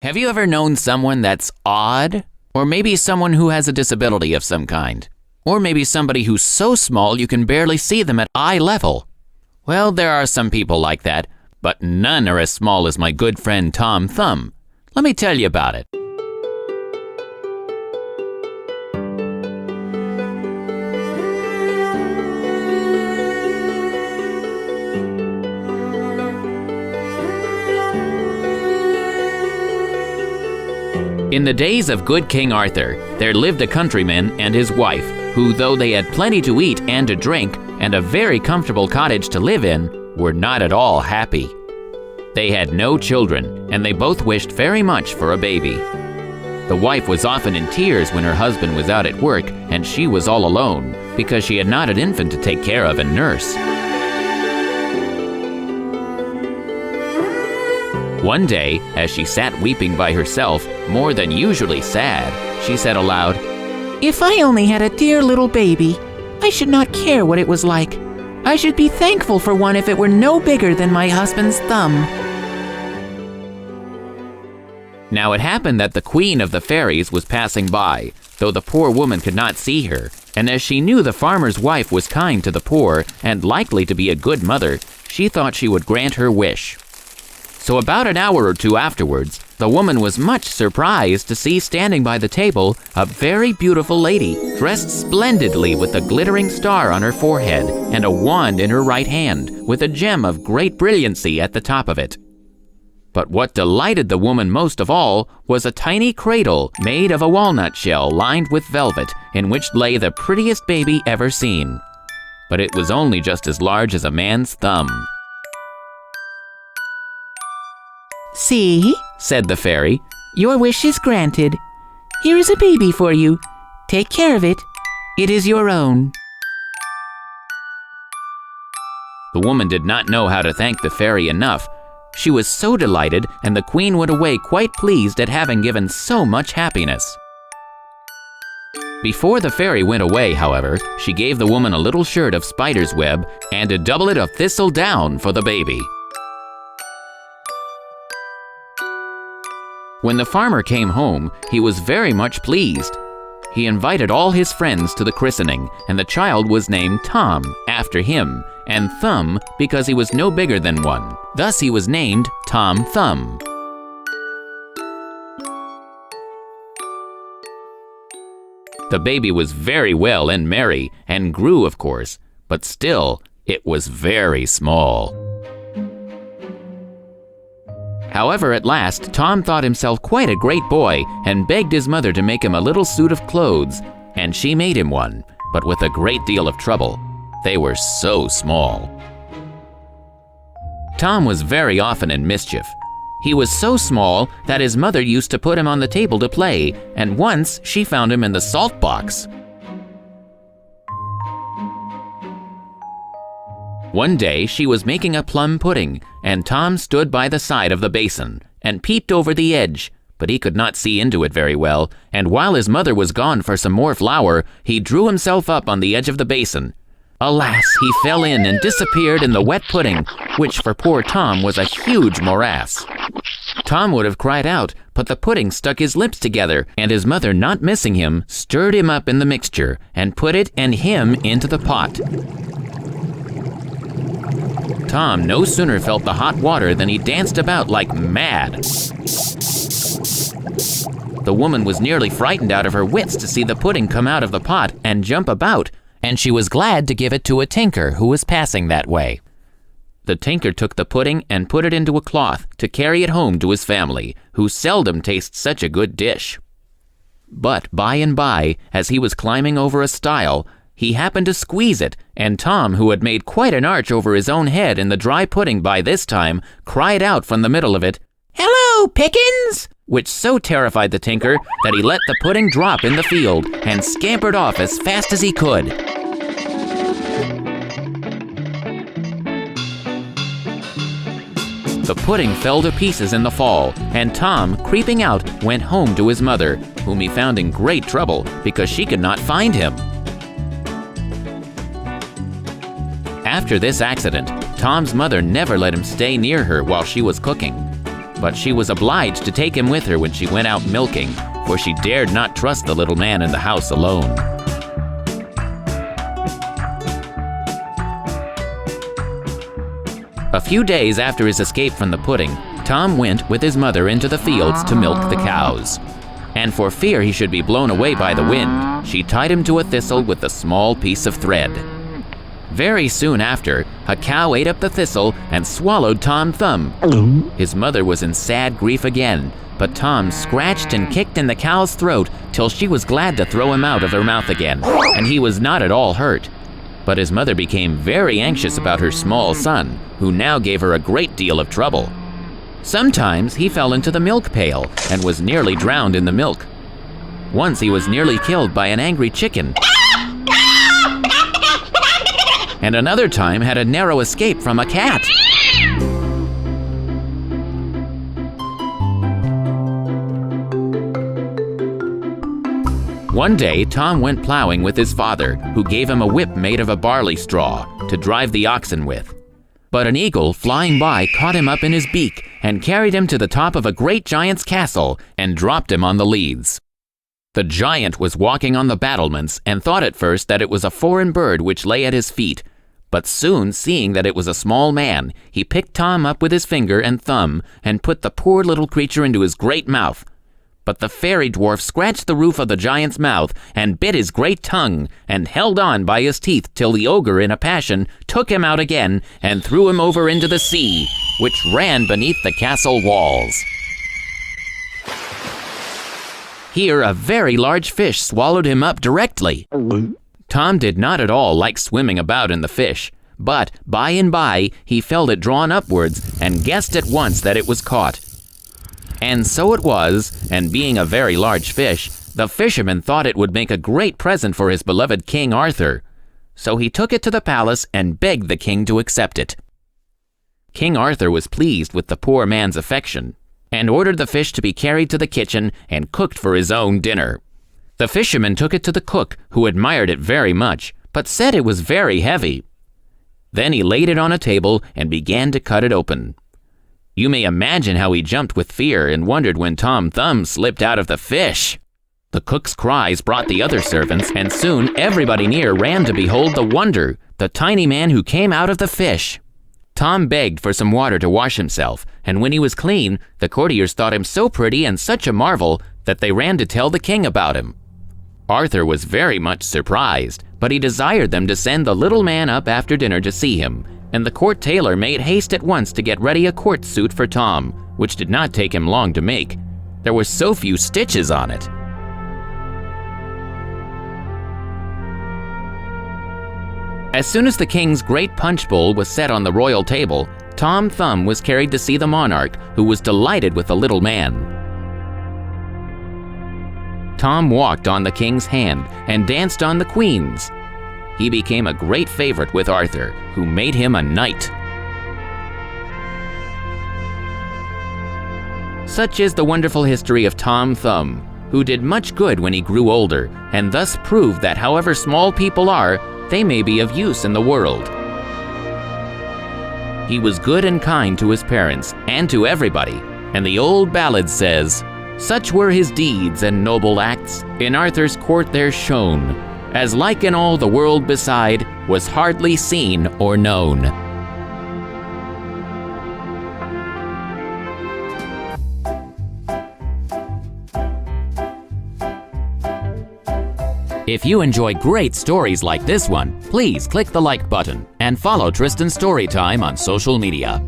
Have you ever known someone that's odd? Or maybe someone who has a disability of some kind? Or maybe somebody who's so small you can barely see them at eye level? Well, there are some people like that, but none are as small as my good friend Tom Thumb. Let me tell you about it. In the days of good King Arthur, there lived a countryman and his wife, who, though they had plenty to eat and to drink, and a very comfortable cottage to live in, were not at all happy. They had no children, and they both wished very much for a baby. The wife was often in tears when her husband was out at work, and she was all alone, because she had not an infant to take care of and nurse. One day, as she sat weeping by herself, more than usually sad, she said aloud, "If I only had a dear little baby, I should not care what it was like. I should be thankful for one if it were no bigger than my husband's thumb." Now it happened that the queen of the fairies was passing by, though the poor woman could not see her, and as she knew the farmer's wife was kind to the poor and likely to be a good mother, she thought she would grant her wish. So about an hour or two afterwards, the woman was much surprised to see standing by the table a very beautiful lady, dressed splendidly with a glittering star on her forehead and a wand in her right hand, with a gem of great brilliancy at the top of it. But what delighted the woman most of all was a tiny cradle made of a walnut shell lined with velvet, in which lay the prettiest baby ever seen. But it was only just as large as a man's thumb. "See," said the fairy, "your wish is granted. Here is a baby for you. Take care of it. It is your own." The woman did not know how to thank the fairy enough. She was so delighted, and the queen went away quite pleased at having given so much happiness. Before the fairy went away, however, she gave the woman a little shirt of spider's web and a doublet of thistle down for the baby. When the farmer came home, he was very much pleased. He invited all his friends to the christening, and the child was named Tom after him, and Thumb because he was no bigger than one. Thus he was named Tom Thumb. The baby was very well and merry, and grew, of course, but still, it was very small. However, at last, Tom thought himself quite a great boy and begged his mother to make him a little suit of clothes, and she made him one, but with a great deal of trouble. They were so small. Tom was very often in mischief. He was so small that his mother used to put him on the table to play, and once she found him in the salt box. One day she was making a plum pudding, and Tom stood by the side of the basin and peeped over the edge, but he could not see into it very well, and while his mother was gone for some more flour, he drew himself up on the edge of the basin. Alas, he fell in and disappeared in the wet pudding, which for poor Tom was a huge morass. Tom would have cried out, but the pudding stuck his lips together, and his mother, not missing him, stirred him up in the mixture and put it and him into the pot. Tom no sooner felt the hot water than he danced about like mad. The woman was nearly frightened out of her wits to see the pudding come out of the pot and jump about, and she was glad to give it to a tinker who was passing that way. The tinker took the pudding and put it into a cloth to carry it home to his family, who seldom taste such a good dish. But by and by, as he was climbing over a stile, he happened to squeeze it, and Tom, who had made quite an arch over his own head in the dry pudding by this time, cried out from the middle of it, "Hello, Pickens!" which so terrified the tinker that he let the pudding drop in the field and scampered off as fast as he could. The pudding fell to pieces in the fall, and Tom, creeping out, went home to his mother, whom he found in great trouble because she could not find him. After this accident, Tom's mother never let him stay near her while she was cooking. but she was obliged to take him with her when she went out milking, for she dared not trust the little man in the house alone. A few days after his escape from the pudding, Tom went with his mother into the fields to milk the cows. And for fear he should be blown away by the wind, she tied him to a thistle with a small piece of thread. Very soon after, a cow ate up the thistle and swallowed Tom Thumb. His mother was in sad grief again, but Tom scratched and kicked in the cow's throat till she was glad to throw him out of her mouth again, and he was not at all hurt. But his mother became very anxious about her small son, who now gave her a great deal of trouble. Sometimes he fell into the milk pail and was nearly drowned in the milk. Once he was nearly killed by an angry chicken. And another time had a narrow escape from a cat. One day, Tom went plowing with his father, who gave him a whip made of a barley straw to drive the oxen with. But an eagle flying by caught him up in his beak and carried him to the top of a great giant's castle and dropped him on the leads. The giant was walking on the battlements and thought at first that it was a foreign bird which lay at his feet. But soon, seeing that it was a small man, he picked Tom up with his finger and thumb and put the poor little creature into his great mouth. But the fairy dwarf scratched the roof of the giant's mouth and bit his great tongue and held on by his teeth till the ogre, in a passion, took him out again and threw him over into the sea, which ran beneath the castle walls. Here a very large fish swallowed him up directly. Tom did not at all like swimming about in the fish, but by and by he felt it drawn upwards and guessed at once that it was caught. And so it was, and being a very large fish, the fisherman thought it would make a great present for his beloved King Arthur. So he took it to the palace and begged the king to accept it. King Arthur was pleased with the poor man's affection, and ordered the fish to be carried to the kitchen and cooked for his own dinner. The fisherman took it to the cook, who admired it very much, but said it was very heavy. Then he laid it on a table and began to cut it open. You may imagine how he jumped with fear and wondered when Tom Thumb slipped out of the fish. The cook's cries brought the other servants, and soon everybody near ran to behold the wonder, the tiny man who came out of the fish. Tom begged for some water to wash himself, and when he was clean, the courtiers thought him so pretty and such a marvel that they ran to tell the king about him. Arthur was very much surprised, but he desired them to send the little man up after dinner to see him, and the court tailor made haste at once to get ready a court suit for Tom, which did not take him long to make. There were so few stitches on it. As soon as the king's great punch bowl was set on the royal table, Tom Thumb was carried to see the monarch, who was delighted with the little man. Tom walked on the king's hand and danced on the queen's. He became a great favorite with Arthur, who made him a knight. Such is the wonderful history of Tom Thumb, who did much good when he grew older, and thus proved that however small people are, they may be of use in the world. He was good and kind to his parents and to everybody, and the old ballad says, "Such were his deeds and noble acts, in Arthur's court there shone, as like in all the world beside, was hardly seen or known." If you enjoy great stories like this one, please click the like button and follow Tristan Storytime on social media.